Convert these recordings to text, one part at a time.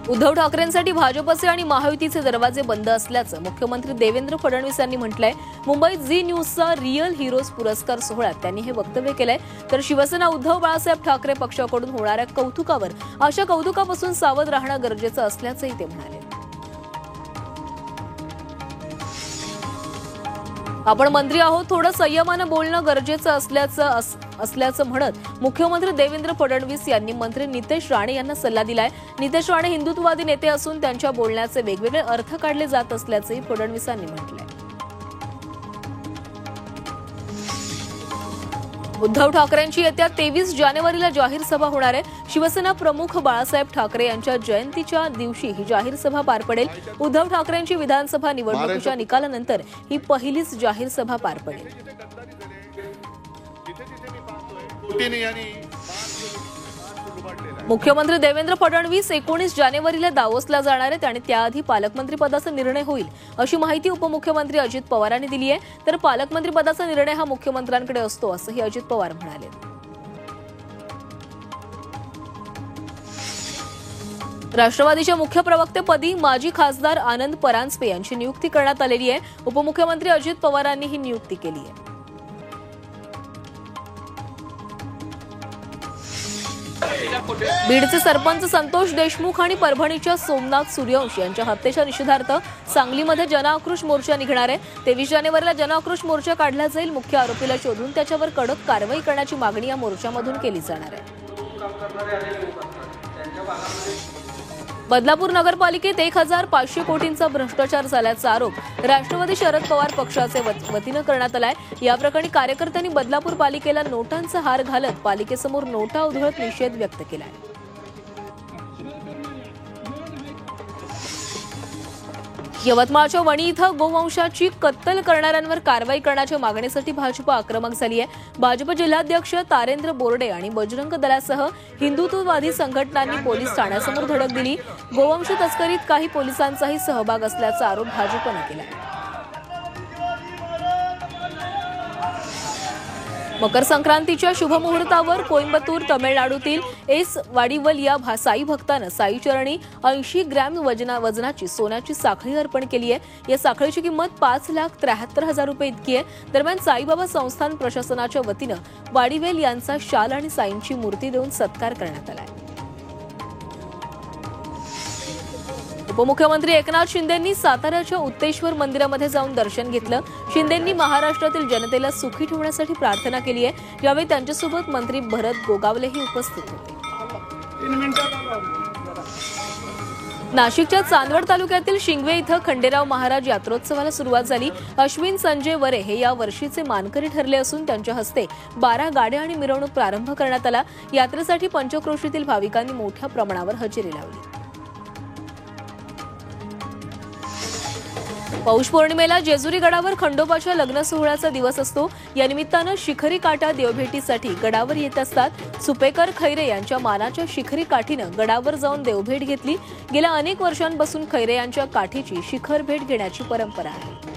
उद्धव ठाकरेंसाठी भाजपचे आणि महायुतीचे दरवाजे बंद असल्याचं मुख्यमंत्री देवेंद्र फडणवीस यांनी म्हटलंय। मुंबईत झी न्यूजचा रिअल हिरोज पुरस्कार सोहळ्यात त्यांनी हे वक्तव्य केलंय। तर शिवसेना उद्धव बाळासाहेब ठाकरे पक्षाकडून होणाऱ्या कौतुकावर अशा कौतुकापासून सावध राहणं गरजेचं असल्याचंही ते म्हणाले। आपण मंत्री आहोत, थोडं संयमानं बोलणं गरजेचं असल्याचं म्हणत मुख्यमंत्री देवेंद्र फडणवीस यांनी मंत्री नितेश राणे यांना सल्ला दिलाय। नितेश राणे हिंदुत्ववादी नेते असून त्यांच्या बोलण्याचे वेगवेगळे अर्थ काढले जात असल्याचंही फडणवीसांनी म्हटलंय। उद्धव ठाकरेंची येत्या 23 जानेवारीला जाहीर सभा होणार आहे। शिवसेना प्रमुख बाळासाहेब ठाकरे यांच्या जयंतीच्या दिवशी ही जाहीर सभा पार पडेल। उद्धव ठाकरेंची विधानसभा निवडणुकीच्या निकालानंतर ही पहिलीच जाहीर सभा पार पडेल। मुख्यमंत्री देवेंद्र फडणवीस 19 जानेवारीला दावोसला जाणार आहेत आणि त्याआधी पालकमंत्री पदाचा निर्णय होईल अशी माहिती उपमुख्यमंत्री अजित पवारांनी दिली आहे। तर पालकमंत्री पदाचा निर्णय हा मुख्यमंत्र्यांकडे असतो असंही अजित पवार म्हणाले। राष्ट्रवादीच्या मुख्य प्रवक्तेपदी माजी खासदार आनंद परांजपे यांची नियुक्ती करण्यात आलेली आहे। उपमुख्यमंत्री अजित पवारांनी ही नियुक्ती केली आहे। बीडचे सरपंच संतोष देशमुख आणि परभणीच्या सोमनाथ सूर्यवंशी यांच्या हत्येच्या निषेधार्थ सांगलीमध्ये जनआक्रोश मोर्चा निघणार आहे। 23 जानेवारीला जनआक्रोश मोर्चा काढला जाईल। मुख्य आरोपीला शोधून त्याच्यावर कडक कारवाई करण्याची मागणी या मोर्चामधून केली जाणार आहे। बदलापूर नगरपालिकेत 1500 कोटींचा भ्रष्टाचार झाल्याचा आरोप राष्ट्रवादी शरद पवार पक्षाचे वतीनं करण्यात आलाय। या प्रकरणी कार्यकर्त्यांनी बदलापूर पालिकेला नोटांचा हार घालत पालिकेसमोर नोटा उधळत निषेध व्यक्त केलाय। यवतमाळच्या वणी इथं गोवंशाची कत्तल करणाऱ्यांवर कारवाई करण्याच्या मागणीसाठी भाजप आक्रमक झाली आहे। भाजप जिल्हाध्यक्ष तारेंद्र बोर्डे आणि बजरंग दलासह हिंदुत्ववादी संघटनांनी पोलीस ठाण्यासमोर धडक दिली। गोवंश तस्करीत काही पोलिसांचाही सहभाग असल्याचा आरोप भाजपने केला। मकर संक्रांतीच्या शुभमुहूर्तावर कोइंबतूर तामिळनाडूतील एस वाडीवल या साई भक्तानं साई चरणी 80 ग्रॅम वजनाची सोन्याची साखळी अर्पण केली आहे। या साखळीची किंमत 5,73,000 रुपये इतकी आहे। दरम्यान साईबाबा संस्थान प्रशासनाच्या वतीनं वाडीवेल यांचा शाल आणि साईंची मूर्ती देऊन सत्कार करण्यात आला। उपमुख्यमंत्री एकनाथ शिंदेंनी साताऱ्याच्या उत्तेश्वर मंदिरामध्ये जाऊन दर्शन घेतलं। शिंदेंनी महाराष्ट्रातील जनतेला सुखी ठेवण्यासाठी प्रार्थना केली आहे। यावेळी त्यांच्यासोबत मंत्री भरत गोगावलेही उपस्थित होते। नाशिकच्या चांदवड तालुक्यातील शिंगवे इथं खंडेराव महाराज यात्रोत्सवाला सुरुवात झाली। अश्विन संजय वरे हे या वर्षीचे मानकरी ठरले असून त्यांच्या हस्ते 12 गाड्या आणि मिरवणूक प्रारंभ करण्यात आला। यात्रेसाठी पंचक्रोशीतील भाविकांनी मोठ्या प्रमाणावर हजेरी लावली। पौष पौर्णिमेला जेजुरी गडावर खंडोबाच्या लग्न सोहळ्याचा दिवस असतो। या निमित्तानं शिखरी काठा देवभेटीसाठी गडावर येत असतात। सुपेकर खैरे यांच्या मानाच्या शिखरी काठीनं गडावर जाऊन देवभेट घेतली। गेल्या अनेक वर्षांपासून खैरे यांच्या काठीची शिखर भेट घेण्याची परंपरा आहे।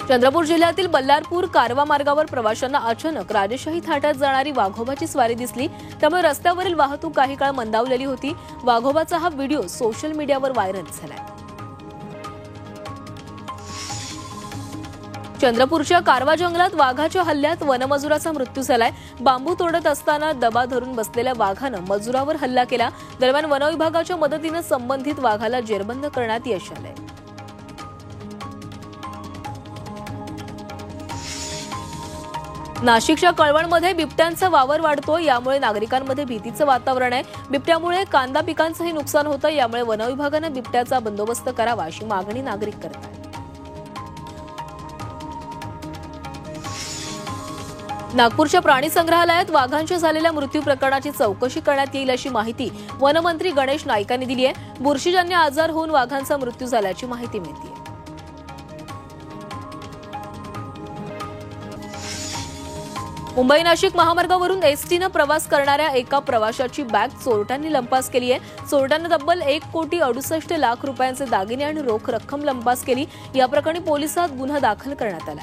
चंद्रपूर जिल्ह्यातील बल्लारपूर कारवा मार्गावर प्रवाशांना अचानक राजेशाही थाटात जाणारी वाघोबाची स्वारी दिसली। त्यामुळे रस्त्यावरील वाहतूक काही काळ मंदावलेली होती। वाघोबाचा हा व्हिडिओ सोशल मीडियावर व्हायरल झालाय। चंद्रपूरच्या कारवा जंगलात वाघाच्या हल्ल्यात वनमजुराचा मृत्यू झालाय। बांबू तोडत असताना दबा धरून बसलेल्या वाघानं मजुरावर हल्ला केला। दरम्यान वनविभागाच्या मदतीनं संबंधित वाघाला जेरबंद करण्यात यश आलंय। नाशिकच्या कळवणमध्ये बिबट्यांचा वावर वाढतो। यामुळे नागरिकांमध्ये भीतीचं वातावरण आहे। बिबट्यामुळे कांदा पिकांचंही नुकसान होतं। यामुळे वनविभागानं बिबट्याचा बंदोबस्त करावा अशी मागणी नागरिक करतात। नागपूरच्या प्राणी संग्रहालयात वाघांच्या झालेल्या मृत्यू प्रकरणाची चौकशी करण्यात येईल अशी माहिती वनमंत्री गणेश नाईकांनी दिली आहे। बुरशीजन्य आजार होऊन वाघांचा मृत्यू झाल्याची माहिती मिळते। मुंबई नाशिक महामार्गावरून एसटीनं प्रवास करणाऱ्या एका प्रवाशाची बॅग चोरट्यांनी लंपास केली आहे। चोरट्यानं तब्बल 1,68,00,000 रुपयांचे दागिने आणि रोख रक्कम लंपास केली। या प्रकरणी पोलिसात गुन्हा दाखल करण्यात आला।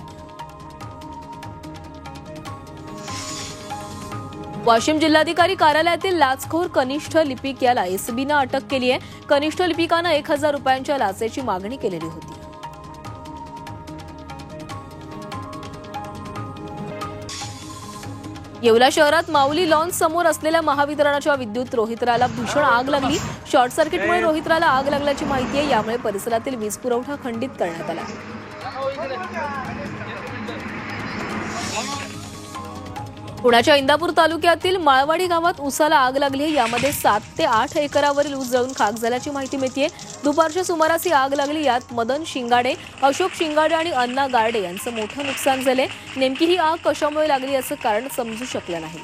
वाशिम जिल्हाधिकारी कार्यालयातील लाचखोर कनिष्ठ लिपिक याला एसीबीनं अटक केली आहे। कनिष्ठ लिपिकानं 1000 रुपयांच्या लाचेची मागणी केलेली होती। येवला शहरात माऊली लॉन्स समोर असलेल्या महावितरणाच्या विद्युत रोहित्राला भीषण आग लागली। शॉर्ट सर्किटमुळे रोहित्राला आग लागल्याची माहिती आहे। यामुळे परिसरातील वीज पुरवठा खंडित करण्यात आला। पुण्याच्या इंदापूर तालुक्यातील माळवाडी गावात उसाला आग लागली। यामध्ये 7 ते 8 एकरावरील ऊस जळून खाक झाल्याची माहिती मिळते। दुपारच्या सुमारास ही आग लागली। यात मदन शिंगाडे, अशोक शिंगाडे आणि अण्णा गारडे यांचं मोठं नुकसान झाले। नेमकी ही आग कशामुळे लागली याचं कारण समजू शकलं नाही।